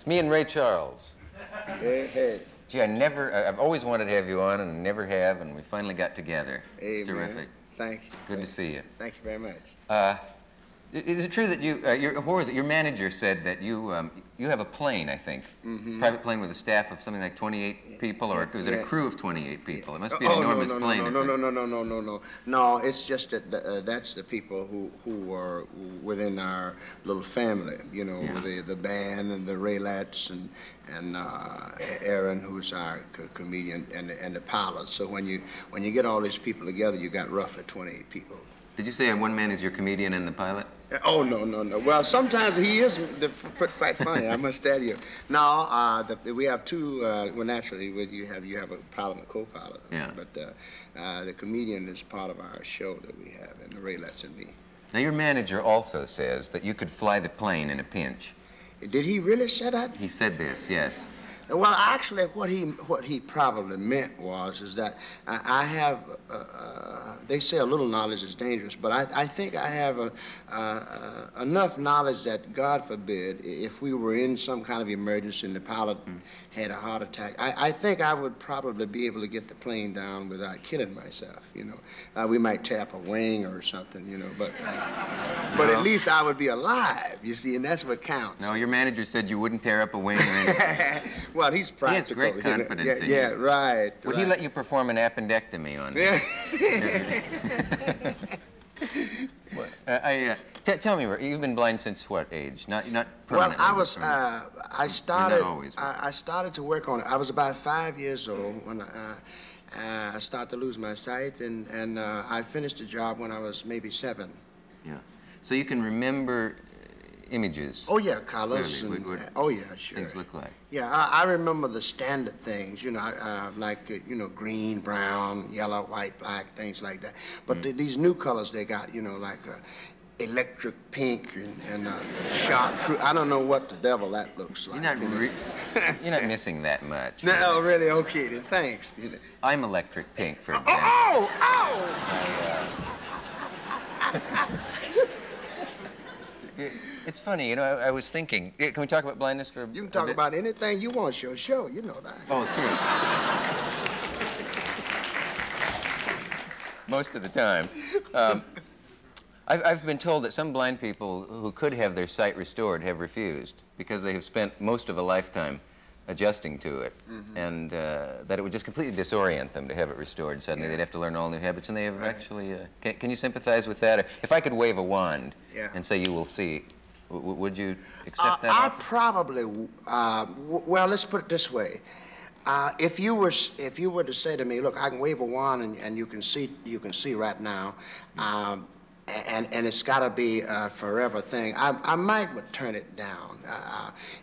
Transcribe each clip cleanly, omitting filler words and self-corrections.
Me and Ray Charles. Hey, hey. Gee, I've always wanted to have you on, and I never have, and we finally got together. Hey, it's terrific. Man. Thank you. Good to see you. Thank you very much. Is it true that your manager said that you have a plane, I think, private plane with a staff of something like 28 people, or was it a crew of 28 people? It must be an enormous plane. No, it's just that that's the people who are within our little family, you know, the band and the Raylets and Aaron, who's our comedian, and the pilot. So when you get all these people together, you got roughly 28 people. Did you say one man is your comedian and the pilot? Oh, no. Well, sometimes he is quite funny, I must tell you. No, we have two, well, naturally, you have a pilot and a co-pilot. Yeah. But the comedian is part of our show that we have, and the Raylets and me. Now, your manager also says that you could fly the plane in a pinch. Did he really say that? He said this, yes. Well, actually, what he probably meant is that I have, they say a little knowledge is dangerous, but I think I have enough knowledge that, God forbid, if we were in some kind of emergency and the pilot had a heart attack, I think I would probably be able to get the plane down without killing myself, you know. We might tap a wing or something, you know, but at least I would be alive, you see, and that's what counts. No, your manager said you wouldn't tear up a wing or anything. Well, he's practical. He has great confidence in you. Yeah, right. Would he let you perform an appendectomy on me? Yeah. Tell me, you've been blind since what age? Not well, permanently. I started. Not always, I started to work on it. I was about 5 years old when I started to lose my sight, and I finished the job when I was maybe 7. Yeah. So you can remember images. Oh yeah, colors. Clearly. And, oh yeah, sure. Things look like. Yeah, I remember the standard things, you know, like you know, green, brown, yellow, white, black, things like that. But these new colors they got, you know, like electric pink and chartreuse. I don't know what the devil that looks like. You're not missing that much. No, really. Okay, then thanks. You know. I'm electric pink, for example. Oh! It's funny, you know, I was thinking, can we talk about blindness for a bit? You can talk about anything you want, your show, you know that. Oh, true. Most of the time. I've been told that some blind people who could have their sight restored have refused because they have spent most of a lifetime adjusting to it, and that it would just completely disorient them to have it restored suddenly. They'd have to learn all new habits, and they have actually... Can you sympathize with that? If I could wave a wand and say you will see, would you accept that? I probably... well, let's put it this way. If you were to say to me, look, I can wave a wand and you can see right now, and it's got to be a forever thing, I might would turn it down.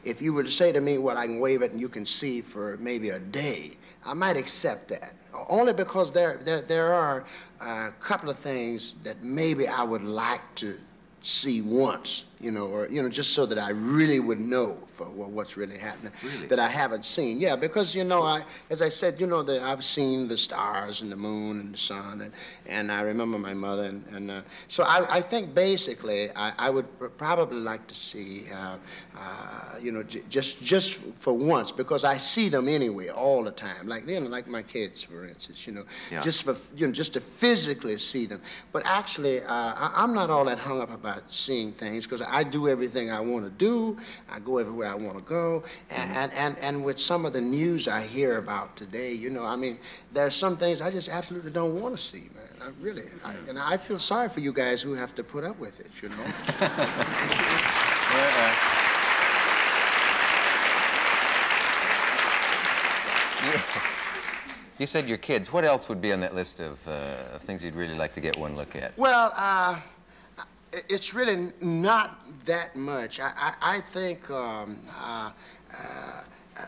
If you were to say to me, well, I can wave it and you can see for maybe a day, I might accept that. Only because there are a couple of things that maybe I would like to see once, you know, or, you know, just so that I really would know for what's really happening that I haven't seen. Yeah, because, you know, as I said, you know, I've seen the stars and the moon and the sun, and I remember my mother, and so I think basically I would probably like to see, you know, just for once, because I see them anyway all the time, like, you know, like my kids, for instance, you know, just for, you know, just to physically see them. But actually, I'm not all that hung up about seeing things, because I do everything I want to do. I go everywhere I want to go. And with some of the news I hear about today, you know, I mean, there's some things I just absolutely don't want to see, man. And I feel sorry for you guys who have to put up with it, you know. You said your kids. What else would be on that list of things you'd really like to get one look at? Well, it's really not that much. I think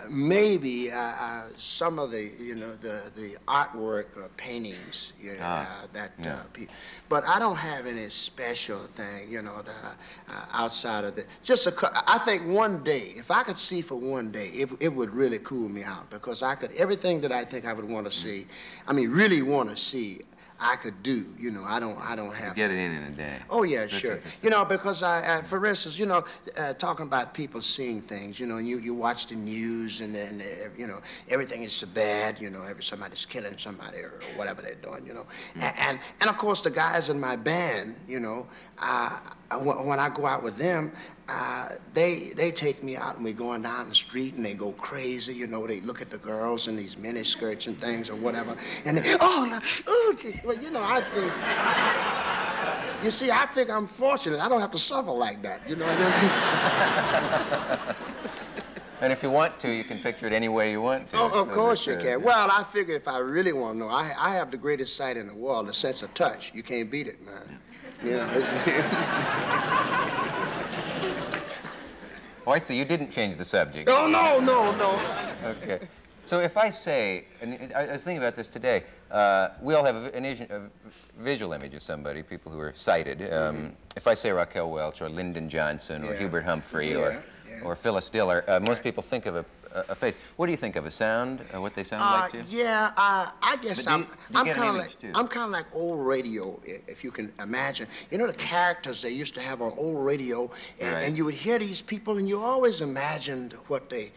maybe some of the, you know, the artwork paintings, but I don't have any special thing, you know, outside of the, I think one day, if I could see for one day, it would really cool me out, because everything that I think I would want to see, I mean, really want to see, I could do. You know, I don't have. Get it in a day. Oh yeah, That's sure. interesting. You know, because for instance, you know, talking about people seeing things. You know, you watch the news and then you know everything is so bad. You know, somebody's killing somebody or whatever they're doing. You know, and of course the guys in my band. You know, when I go out with them. They take me out and we're going down the street and they go crazy, you know, they look at the girls in these mini skirts and things or whatever, and they, well, you know, I think, you see, I think I'm fortunate. I don't have to suffer like that, you know what I mean? And if you want to, you can picture it any way you want to. Oh, of course you can. Well, I figure if I really want to know, I have the greatest sight in the world, the sense of touch. You can't beat it, man. You know, Oh, I see. You didn't change the subject. Oh, no, no, no. Okay. So if I say, and I was thinking about this today, we all have a visual image of somebody, people who are sighted. If I say Raquel Welch or Lyndon Johnson or Hubert Humphrey or Phyllis Diller, most people think of a face. What do you think of a sound? What they sound like to you? Yeah, I guess I'm kind of like old radio, if you can imagine. You know the characters they used to have on old radio, and you would hear these people, and you always imagined what they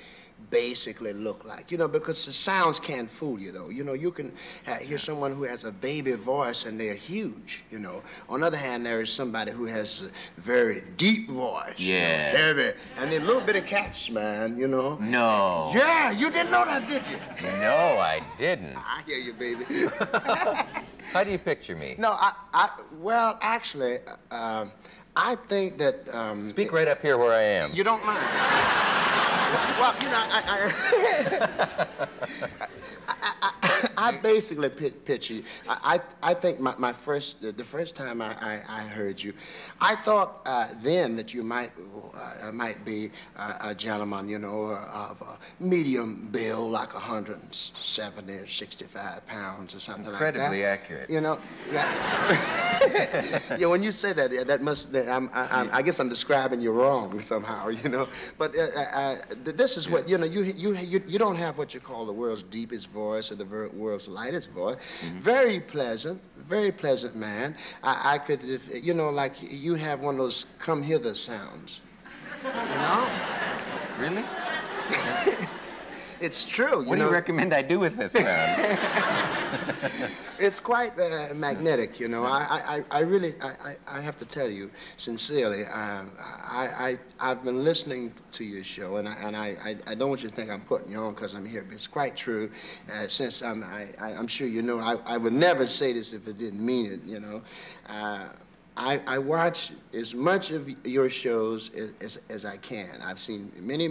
basically look like, you know, because the sounds can't fool you, though. You know, you can hear someone who has a baby voice and they're huge, you know. On the other hand, there is somebody who has a very deep voice, you know, heavy, and they're a little bit of cats, man, you know. No. Yeah, you didn't know that, did you? No, I didn't. I hear you, baby. How do you picture me? No, well, actually, I think that... Speak right up here where I am. You don't mind? Well, you know, I basically picture you. I think the first time I heard you, I thought then that you might be a gentleman, you know, of a medium build, like 170 or 65 pounds or something like that. Incredibly accurate. You know, yeah. When you say that, that must. I guess I'm describing you wrong somehow, you know. But this is what you know. You don't have what you call the world's deepest voice or the world's lightest voice. Very pleasant man. I could, you know, like you have one of those come hither sounds. You know? Really? It's true. What do you recommend I do with this sound? It's quite magnetic, you know. I really have to tell you sincerely. I've been listening to your show, and I don't want you to think I'm putting you on because I'm here, but it's quite true. Since I'm sure you know, I would never say this if I didn't mean it, you know. I watch as much of your shows as I can. I've seen many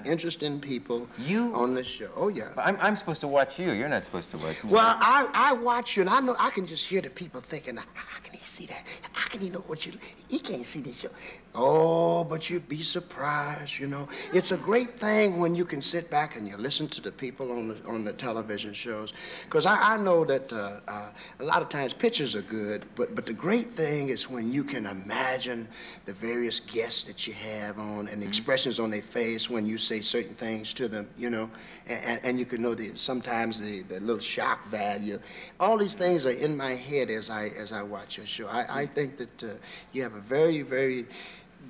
interesting people on the show. Oh, yeah. I'm supposed to watch you. You're not supposed to watch me. Well, I watch you, and I know I can just hear the people thinking, how can he see that? How can he know what he can't see this show. Oh, but you'd be surprised, you know. It's a great thing when you can sit back and you listen to the people on the television shows. Because I know that a lot of times pictures are good, but the great thing is when you can imagine the various guests that you have on and the expressions on their face when you say certain things to them, you know, and you can know sometimes the little shock value. All these things are in my head as I watch your show. I think that you have a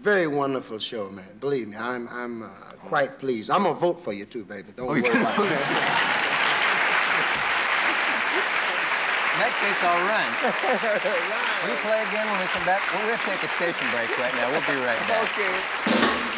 very wonderful show, man. Believe me, I'm quite pleased. I'm gonna vote for you too, baby. Don't worry about it. In that case, I'll run. Will you play again when we come back? We'll take a station break right now. We'll be right back. Okay.